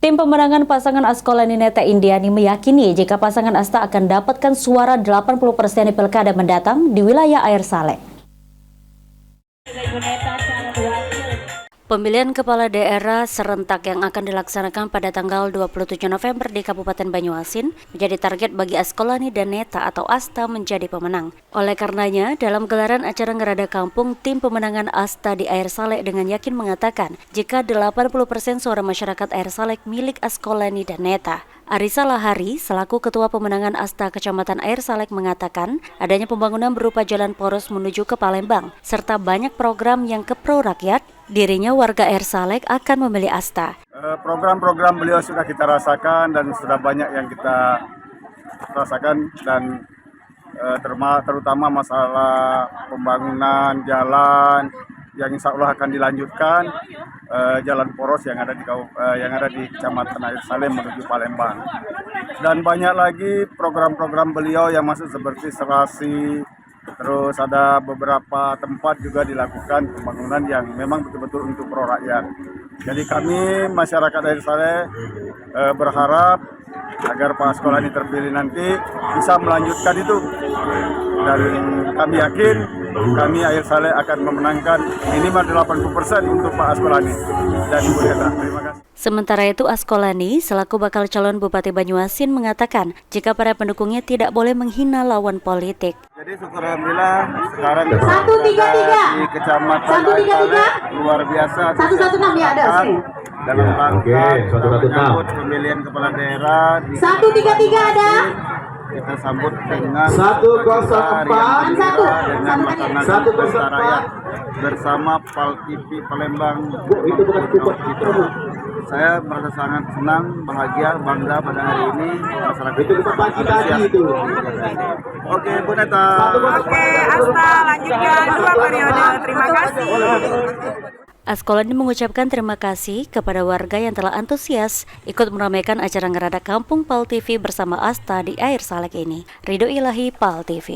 Tim pemenangan pasangan Askolani Neta Indiani meyakini jika pasangan Asta akan dapatkan suara 80% di pilkada mendatang di wilayah Air Saleh. Pemilihan kepala daerah serentak yang akan dilaksanakan pada tanggal 27 November di Kabupaten Banyuasin menjadi target bagi Askolani dan Neta atau Asta menjadi pemenang. Oleh karenanya, dalam gelaran acara Ngerada Kampung, tim pemenangan Asta di Air Saleh dengan yakin mengatakan jika 80% suara masyarakat Air Saleh milik Askolani dan Neta. Arisa Lahari, selaku Ketua Pemenangan Asta Kecamatan Air Saleh mengatakan adanya pembangunan berupa jalan poros menuju ke Palembang, serta banyak program yang ke pro rakyat, dirinya warga Air Saleh akan memilih Asta. Program-program beliau sudah kita rasakan dan sudah banyak yang kita rasakan dan terutama masalah pembangunan jalan yang insya Allah akan dilanjutkan, jalan poros yang ada di Kecamatan Air Saleh menuju Palembang, dan banyak lagi program-program beliau yang masuk seperti serasi, terus ada beberapa tempat juga dilakukan pembangunan yang memang betul-betul untuk pro rakyat. Jadi kami masyarakat Air Saleh berharap agar Pak Askolani terpilih nanti bisa melanjutkan itu, dan kami yakin kami Air Saleh akan memenangkan minimal 80% untuk Pak Askolani dan Ibu Neta. Terima kasih. Sementara itu Askolani selaku bakal calon Bupati Banyuasin mengatakan jika para pendukungnya tidak boleh menghina lawan politik. Jadi syukur alhamdulillah sekarang di Kecamatan Air Saleh luar biasa dalam rangka menyambut pemilihan kepala daerah di 133 ada. Kita sambut dengan 104 dengan makanan rakyat bersama Pal TV Palembang. itu bukan kupon itu. Saya merasa sangat senang, bahagia, bangga pada hari ini masyarakat itu bukan pagi tadi itu. Oke, Bu Neta. Oke, Asta lanjutkan 2 periode. Terima kasih. Askolani mengucapkan terima kasih kepada warga yang telah antusias ikut meramaikan acara Ngerada Kampung Pal TV bersama Asta di Air Saleh ini. Ridho Ilahi, Pal TV.